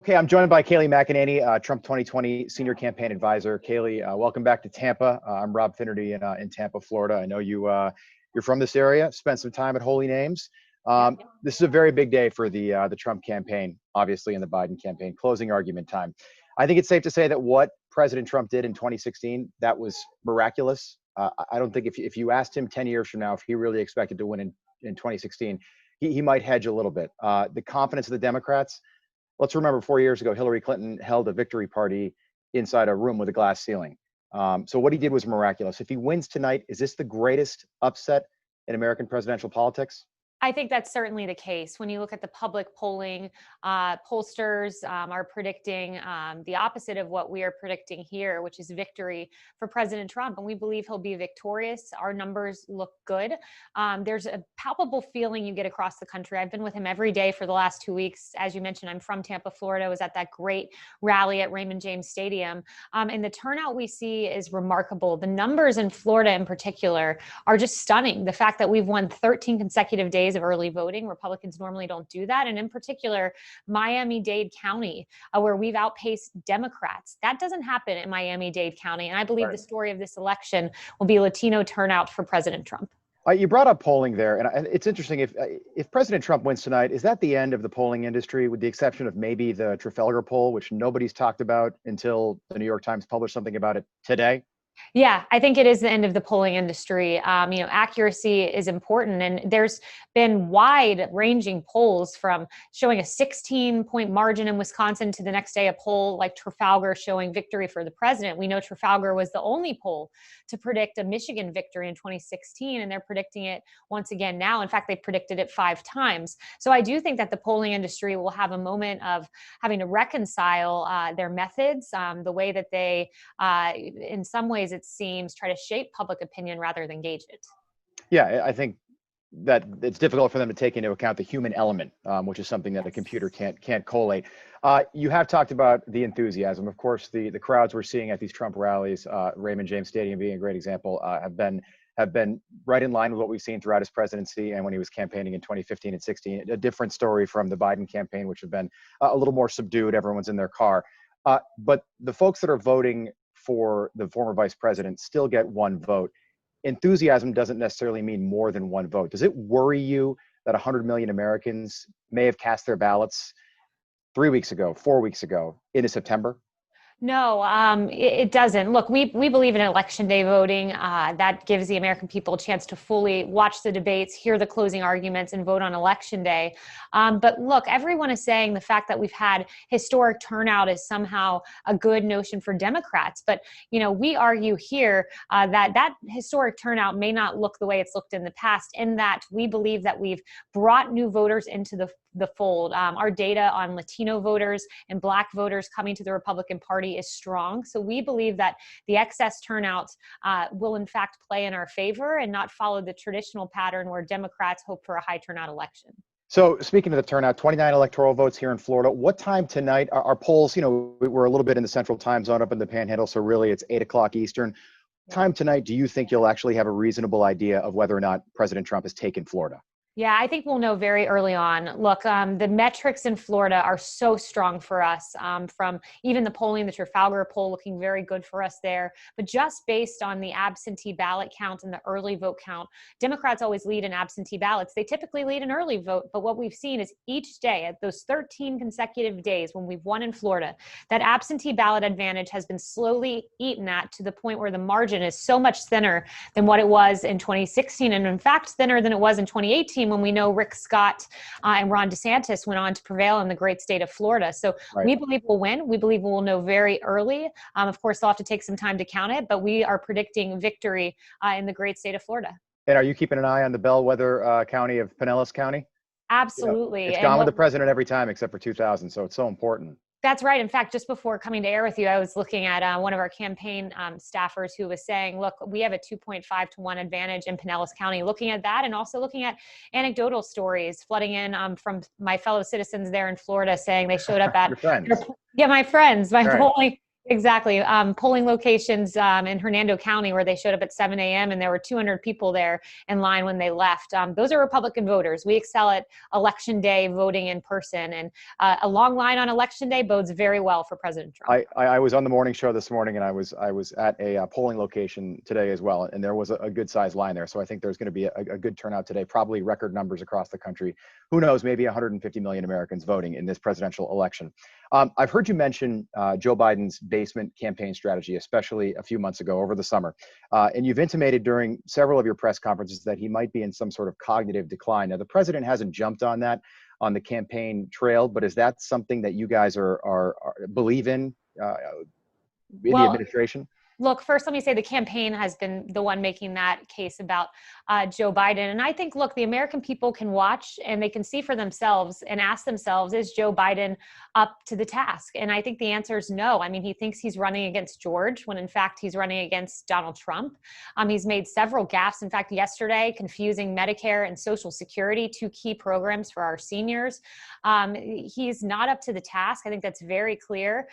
Okay, I'm joined by Kayleigh McEnany, Trump 2020 Senior Campaign Advisor. Kayleigh, welcome back to Tampa. I'm Rob Finnerty in Tampa, Florida. I know you're from this area, spent some time at Holy Names. This is a very big day for the Trump campaign, obviously, and the Biden campaign. Closing argument time. I think it's safe to say that what President Trump did in 2016, that was miraculous. I don't think if you asked him 10 years from now if he really expected to win in 2016, he might hedge a little bit. The confidence of the Democrats. Let's remember 4 years ago, Hillary Clinton held a victory party inside a room with a glass ceiling. So what he did was miraculous. If he wins tonight, is this the greatest upset in American presidential politics? I think that's certainly the case. When you look at the public polling, pollsters are predicting the opposite of what we are predicting here, which is victory for President Trump. And we believe he'll be victorious. Our numbers look good. There's a palpable feeling you get across the country. I've been with him every day for the last 2 weeks. As you mentioned, I'm from Tampa, Florida. I was at that great rally at Raymond James Stadium. And the turnout we see is remarkable. The numbers in Florida in particular are just stunning. The fact that we've won 13 consecutive days of early voting. Republicans normally don't do that. And in particular, Miami-Dade County, where we've outpaced Democrats. That doesn't happen in Miami-Dade County. And I believe the story of this election will be Latino turnout for President Trump. You brought up polling there, and it's interesting. If President Trump wins tonight, is that the end of the polling industry, with the exception of maybe the Trafalgar poll, which nobody's talked about until the New York Times published something about it today? Yeah, I think it is the end of the polling industry. Accuracy is important, and there's been wide-ranging polls from showing a 16-point margin in Wisconsin to the next day a poll like Trafalgar showing victory for the president. We know Trafalgar was the only poll to predict a Michigan victory in 2016, and they're predicting it once again now. In fact, they predicted it 5 times. So I do think that the polling industry will have a moment of having to reconcile their methods, the way that they, in some ways, it seems, try to shape public opinion rather than gauge it. Yeah, I think that it's difficult for them to take into account the human element, which is something that a computer can't collate. You have talked about the enthusiasm. Of course, the crowds we're seeing at these Trump rallies, Raymond James Stadium being a great example, have been right in line with what we've seen throughout his presidency and when he was campaigning in 2015 and 16. A different story from the Biden campaign, which have been a little more subdued. Everyone's in their car. But the folks that are voting for the former vice president still get one vote. Enthusiasm doesn't necessarily mean more than one vote. Does it worry you that 100 million Americans may have cast their ballots 3 weeks ago, 4 weeks ago, into September? No, it doesn't. Look, we believe in election day voting. That gives the American people a chance to fully watch the debates, hear the closing arguments, and vote on election day. But look, everyone is saying the fact that we've had historic turnout is somehow a good notion for Democrats. But, we argue here that historic turnout may not look the way it's looked in the past, in that we believe that we've brought new voters into the fold. Our data on Latino voters and Black voters coming to the Republican Party is strong. So we believe that the excess turnout will in fact play in our favor and not follow the traditional pattern where Democrats hope for a high turnout election. So speaking of the turnout, 29 electoral votes here in Florida. What time tonight? Our polls, we're a little bit in the central time zone up in the Panhandle, so really it's 8 o'clock Eastern. Time tonight, do you think you'll actually have a reasonable idea of whether or not President Trump has taken Florida? Yeah, I think we'll know very early on. Look, the metrics in Florida are so strong for us, from even the polling, the Trafalgar poll looking very good for us there. But just based on the absentee ballot count and the early vote count, Democrats always lead in absentee ballots. They typically lead in early vote. But what we've seen is each day, at those 13 consecutive days when we've won in Florida, that absentee ballot advantage has been slowly eaten at, to the point where the margin is so much thinner than what it was in 2016. And in fact, thinner than it was in 2018. When we know Rick Scott and Ron DeSantis went on to prevail in the great state of Florida. So we believe we'll win. We believe we'll know very early. Of course, they'll have to take some time to count it, but we are predicting victory in the great state of Florida. And are you keeping an eye on the bellwether county of Pinellas County? Absolutely. It's gone with the president every time except for 2000, so it's so important. That's right. In fact, just before coming to air with you, I was looking at one of our campaign staffers who was saying, look, we have a 2.5 to 1 advantage in Pinellas County. Looking at that, and also looking at anecdotal stories flooding in from my fellow citizens there in Florida, saying they showed up at Your friends. my friends, my polling. Exactly. Polling locations in Hernando County where they showed up at 7 a.m. and there were 200 people there in line when they left. Those are Republican voters. We excel at election day voting in person, and a long line on election day bodes very well for President Trump. I was on the morning show this morning, and I was at a polling location today as well, and there was a good sized line there. So I think there's going to be a good turnout today, probably record numbers across the country. Who knows? Maybe 150 million Americans voting in this presidential election. I've heard you mention Joe Biden's basement campaign strategy, especially a few months ago over the summer, and you've intimated during several of your press conferences that he might be in some sort of cognitive decline. Now, the president hasn't jumped on that on the campaign trail, but is that something that you guys are believe in the Well, administration? look, first, let me say the campaign has been the one making that case about Joe Biden. And I think, look, the American people can watch and they can see for themselves and ask themselves, is Joe Biden up to the task? And I think the answer is no. I mean, he thinks he's running against George when in fact he's running against Donald Trump. He's made several gaffes. In fact, yesterday, confusing Medicare and Social Security, two key programs for our seniors. He's not up to the task. I think that's very clear.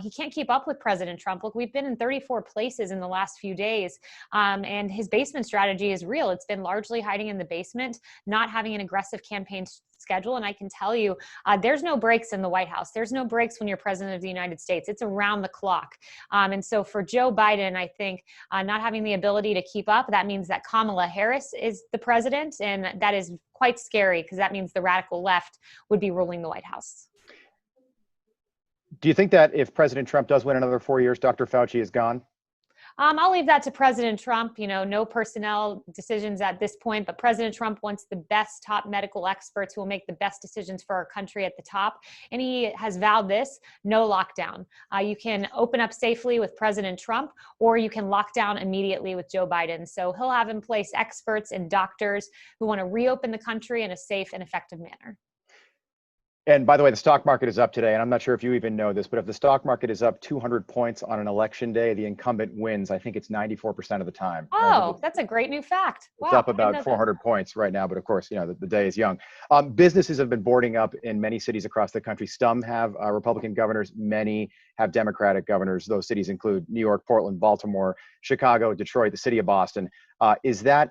He can't keep up with President Trump. Look, we've been in 34 places in the last few days. And his basement strategy is real. It's been largely hiding in the basement, not having an aggressive campaign schedule. And I can tell you, there's no breaks in the White House. There's no breaks when you're president of the United States. It's around the clock. And so for Joe Biden, I think not having the ability to keep up, that means that Kamala Harris is the president. And that is quite scary because that means the radical left would be ruling the White House. Do you think that if President Trump does win another 4 years, Dr. Fauci is gone? I'll leave that to President Trump. No personnel decisions at this point, but President Trump wants the best top medical experts who will make the best decisions for our country at the top. And he has vowed this: no lockdown. You can open up safely with President Trump, or you can lock down immediately with Joe Biden. So he'll have in place experts and doctors who want to reopen the country in a safe and effective manner. And by the way, the stock market is up today, and I'm not sure if you even know this, but if the stock market is up 200 points on an election day, the incumbent wins. I think it's 94% of the time. Oh, that's a great new fact. It's Wow, up about 400 points right now, but of course, the day is young. Businesses have been boarding up in many cities across the country. Some have Republican governors, many have Democratic governors. Those cities include New York, Portland, Baltimore, Chicago, Detroit, the city of Boston. Is that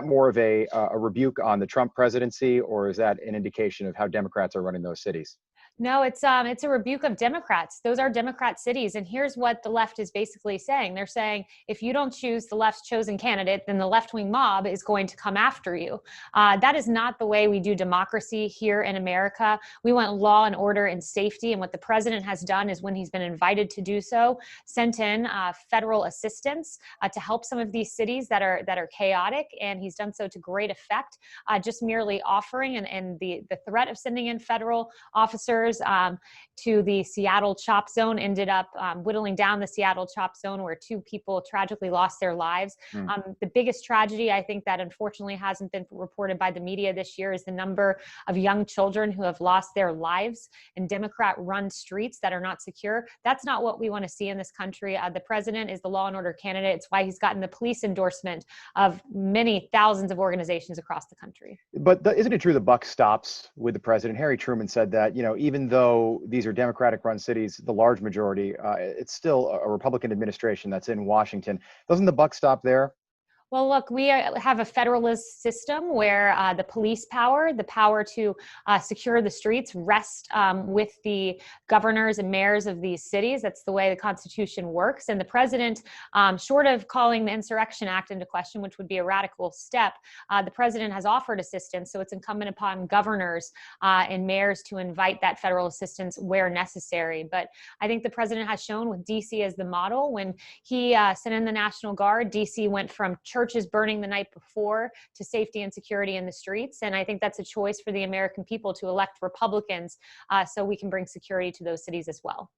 more of a rebuke on the Trump presidency, or is that an indication of how Democrats are running those cities? No, it's a rebuke of Democrats. Those are Democrat cities. And here's what the left is basically saying. They're saying, if you don't choose the left's chosen candidate, then the left-wing mob is going to come after you. That is not the way we do democracy here in America. We want law and order and safety. And what the president has done is, when he's been invited to do so, sent in federal assistance to help some of these cities that are chaotic. And he's done so to great effect. Just merely offering and the threat of sending in federal officers to the Seattle chop zone ended up whittling down the Seattle chop zone, where two people tragically lost their lives. The biggest tragedy, I think, that unfortunately hasn't been reported by the media this year is the number of young children who have lost their lives in Democrat-run streets that are not secure. That's not what we want to see in this country. The president is the law and order candidate. It's why he's gotten the police endorsement of many thousands of organizations across the country. But isn't it true the buck stops with the president? Harry Truman said that, even though these are Democratic-run cities, the large majority, it's still a Republican administration that's in Washington. Doesn't the buck stop there? Well, look, we have a federalist system where the police power, the power to secure the streets, rest with the governors and mayors of these cities. That's the way the Constitution works. And the president, short of calling the Insurrection Act into question, which would be a radical step, the president has offered assistance. So it's incumbent upon governors and mayors to invite that federal assistance where necessary. But I think the president has shown, with D.C. as the model, when he sent in the National Guard, D.C. went from churches burning the night before to safety and security in the streets. And I think that's a choice for the American people to elect Republicans so we can bring security to those cities as well.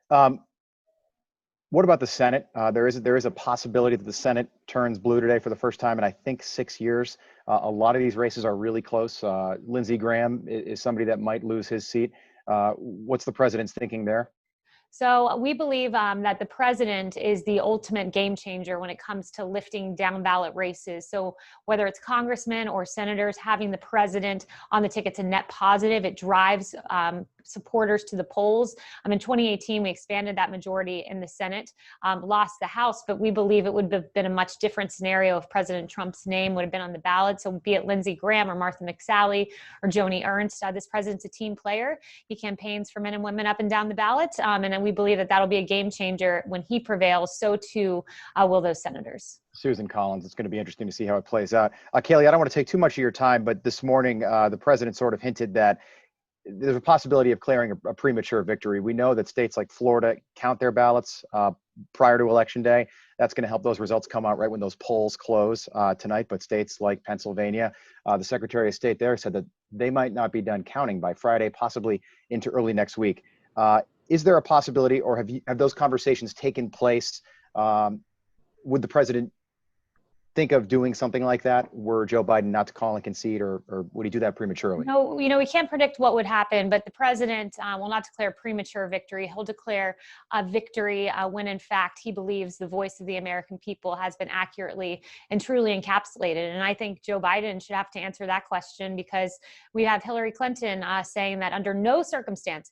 What about the Senate? There is a possibility that the Senate turns blue today for the first time in, I think, 6 years. A lot of these races are really close. Lindsey Graham is somebody that might lose his seat. What's the president's thinking there? So we believe that the president is the ultimate game changer when it comes to lifting down ballot races. So whether it's congressmen or senators, having the president on the ticket's a net positive. It drives supporters to the polls. In 2018, we expanded that majority in the Senate, lost the House, but we believe it would have been a much different scenario if President Trump's name would have been on the ballot. So be it Lindsey Graham or Martha McSally or Joni Ernst, this president's a team player. He campaigns for men and women up and down the ballot. And then we believe that that'll be a game changer when he prevails. So too will those senators. Susan Collins, it's going to be interesting to see how it plays out. Kayleigh, I don't want to take too much of your time, but this morning the president sort of hinted that there's a possibility of declaring a premature victory. We know that states like Florida count their ballots prior to Election Day. That's going to help those results come out right when those polls close tonight. But states like Pennsylvania, the Secretary of State there said that they might not be done counting by Friday, possibly into early next week. Is there a possibility, or have those conversations taken place? Would the president think of doing something like that were Joe Biden not to call and concede, or would he do that prematurely? No, we can't predict what would happen, but the president will not declare premature victory. He'll declare a victory when, in fact, he believes the voice of the American people has been accurately and truly encapsulated. And I think Joe Biden should have to answer that question, because we have Hillary Clinton saying that under no circumstance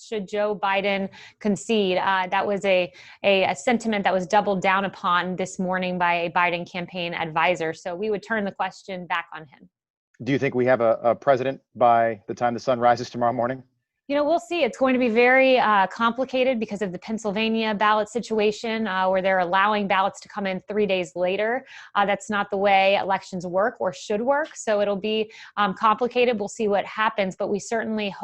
should Joe Biden concede. That was a sentiment that was doubled down upon this morning by a Biden campaign advisor. So we would turn the question back on him. Do you think we have a president by the time the sun rises tomorrow morning? We'll see. It's going to be very complicated because of the Pennsylvania ballot situation where they're allowing ballots to come in 3 days later. That's not the way elections work or should work. So it'll be complicated. We'll see what happens, but we certainly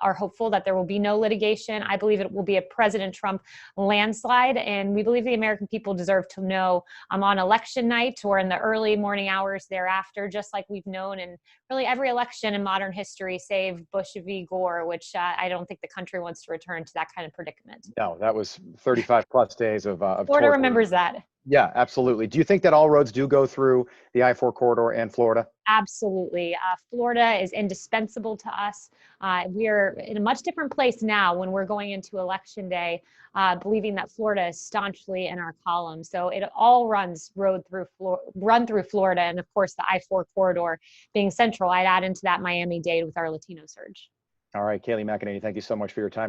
are hopeful that there will be no litigation. I believe it will be a President Trump landslide, and we believe the American people deserve to know on election night or in the early morning hours thereafter, just like we've known in really every election in modern history, save Bush v. Gore, which I don't think the country wants to return to that kind of predicament. No, that was 35 plus days of Florida torture. remembers that. Yeah, absolutely. Do you think that all roads do go through the I-4 corridor and Florida? Absolutely. Florida is indispensable to us. We're in a much different place now when we're going into Election Day, believing that Florida is staunchly in our column. So it all run through Florida, and of course the I-4 corridor being central. I'd add into that Miami-Dade with our Latino surge. All right, Kayleigh McEnany, thank you so much for your time.